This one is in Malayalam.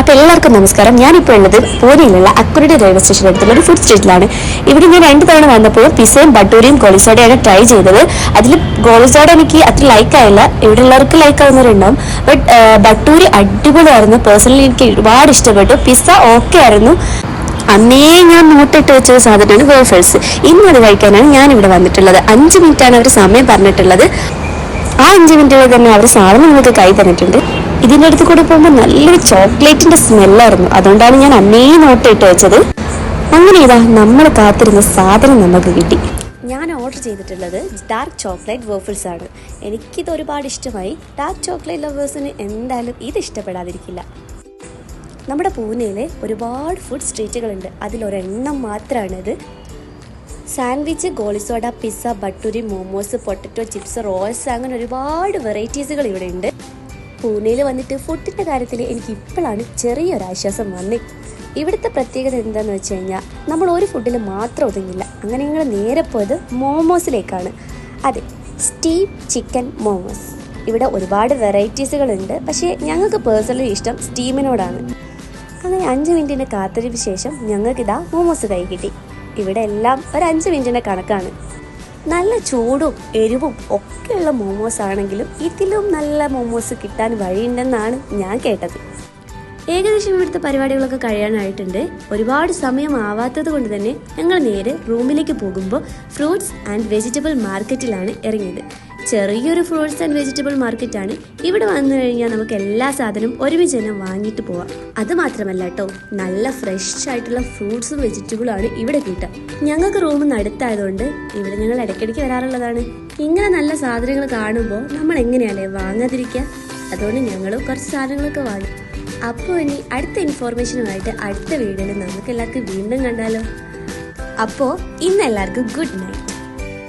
അപ്പോൾ എല്ലാവർക്കും നമസ്കാരം. ഞാനിപ്പോൾ ഉള്ളത് പൂനെയിലുള്ള അക്കുരുടെ റെയിൽവേ സ്റ്റേഷൻ അടുത്തുള്ള ഒരു ഫുഡ് സ്ട്രീറ്റിലാണ്. ഇവിടെ ഞാൻ 2 തവണ വന്നപ്പോൾ പിസയും ബട്ടൂരിയും ഗോളിസോഡയാണ് ട്രൈ ചെയ്തത്. അതിൽ ഗോളിസോഡ എനിക്ക് അത്ര ലൈക്കായില്ല, ഇവിടെ ഉള്ളവർക്ക് ലൈക്ക് ആവുന്നവരുണ്ടാവും. ബട്ട് ബട്ടൂരി അടിപൊളിയായിരുന്നു. പേഴ്സണലി എനിക്ക് ഒരുപാട് ഇഷ്ടപ്പെട്ടു. പിസ്സ ഓക്കെ ആയിരുന്നു. അന്നേ ഞാൻ നോട്ടിട്ട് വെച്ച സാധനമാണ് വേഫേഴ്സ്. ഇന്ന് അത് കഴിക്കാനാണ് ഞാനിവിടെ വന്നിട്ടുള്ളത്. 5 മിനിറ്റാണ് അവർ സമയം പറഞ്ഞിട്ടുള്ളത്. ആ 5 മിനിറ്റുകളിൽ തന്നെ അവർ സാധനം നമുക്ക് കൈ തന്നിട്ടുണ്ട്. ഇതിൻ്റെ അടുത്ത് കൂടെ പോകുമ്പോൾ നല്ലൊരു ചോക്ലേറ്റിന്റെ സ്മെല്ലായിരുന്നു. അതുകൊണ്ടാണ് ഞാൻ അന്നേ നോട്ടിട്ട് വെച്ചത്. അങ്ങനെ ഇതാ നമ്മൾ കാത്തിരുന്ന സാധനം നമുക്ക് കിട്ടി. ഞാൻ ഓർഡർ ചെയ്തിട്ടുള്ളത് ഡാർക്ക് ചോക്ലേറ്റ് വേഫിൾസ് ആണ്. എനിക്കിത് ഒരുപാട് ഇഷ്ടമായി. ഡാർക്ക് ചോക്ലേറ്റ് ലവേഴ്സിന് എന്തായാലും ഇത് ഇഷ്ടപ്പെടാതിരിക്കില്ല. നമ്മുടെ പൂനെയിലെ ഒരുപാട് ഫുഡ് സ്ട്രീറ്റുകളുണ്ട്, അതിലൊരെണ്ണം മാത്രമാണിത്. സാൻഡ്വിച്ച്, ഗോളിസോഡ, പിസ്സ, ബട്ടൂരി, മോമോസ്, പൊട്ടറ്റോ ചിപ്സ്, റോൾസ്, അങ്ങനെ ഒരുപാട് വെറൈറ്റീസുകൾ ഇവിടെ ഉണ്ട്. പൂനെയിൽ വന്നിട്ട് ഫുഡിൻ്റെ കാര്യത്തിൽ എനിക്ക് ഇപ്പോഴാണ് ചെറിയൊരാശ്വാസം വന്നത്. ഇവിടുത്തെ പ്രത്യേകത എന്താണെന്ന് വെച്ച് കഴിഞ്ഞാൽ നമ്മൾ ഒരു ഫുഡിൽ മാത്രം ഒതുങ്ങില്ല. അങ്ങനെ ഞങ്ങൾ നേരെ പോയത് മോമോസിലേക്കാണ്. അതെ, സ്റ്റീം ചിക്കൻ മോമോസ്. ഇവിടെ ഒരുപാട് വെറൈറ്റീസുകളുണ്ട്, പക്ഷേ ഞങ്ങൾക്ക് പേഴ്സണലി ഇഷ്ടം സ്റ്റീമിനോടാണ്. അങ്ങനെ 5 മിനിറ്റിൻ്റെ കാത്തിരിപ്പ് ശേഷം ഞങ്ങൾക്കിതാ മോമോസ് കൈ കിട്ടി. ഇവിടെ എല്ലാം ഒരു 5 മിനിറ്റിൻ്റെ കണക്കാണ്. നല്ല ചൂടും എരിവും ഒക്കെയുള്ള മോമോസ് ആണെങ്കിലും ഇതിലും നല്ല മോമോസ് കിട്ടാൻ വഴിയുണ്ടെന്നാണ് ഞാൻ കേട്ടത്. ഏകദേശം ഇവിടുത്തെ പരിപാടികളൊക്കെ കഴിയാനായിട്ടുണ്ട്. ഒരുപാട് സമയം ആവാത്തത് കൊണ്ട് തന്നെ ഞങ്ങൾ നേരെ റൂമിലേക്ക് പോകുമ്പോൾ ഫ്രൂട്ട്സ് ആൻഡ് വെജിറ്റബിൾ മാർക്കറ്റിലാണ് ഇറങ്ങിയത്. ചെറിയൊരു ഫ്രൂട്ട്സ് ആൻഡ് വെജിറ്റബിൾ മാർക്കറ്റാണ്. ഇവിടെ വന്നു കഴിഞ്ഞാൽ നമുക്ക് എല്ലാ സാധനവും ഒരുമിച്ച് തന്നെ വാങ്ങിയിട്ട് പോവാം. അത് മാത്രമല്ല കേട്ടോ, നല്ല ഫ്രഷ് ആയിട്ടുള്ള ഫ്രൂട്ട്സും വെജിറ്റബിളും ആണ് ഇവിടെ കിട്ടുക. ഞങ്ങൾക്ക് റൂമിൽ നിന്ന് അടുത്തായതുകൊണ്ട് ഇവിടെ ഞങ്ങൾ ഇടയ്ക്കിടയ്ക്ക് വരാറുള്ളതാണ്. ഇങ്ങനെ നല്ല സാധനങ്ങൾ കാണുമ്പോൾ നമ്മൾ എങ്ങനെയല്ലേ വാങ്ങാതിരിക്കുക. അതുകൊണ്ട് ഞങ്ങളും കുറച്ച് സാധനങ്ങളൊക്കെ വാങ്ങി. അപ്പോൾ ഇനി അടുത്ത ഇൻഫോർമേഷനുമായിട്ട് അടുത്ത വീഡിയോയിൽ നമുക്ക് എല്ലാവർക്കും വീണ്ടും കണ്ടാലോ. അപ്പോൾ ഇന്ന് എല്ലാവർക്കും ഗുഡ് നൈറ്റ്.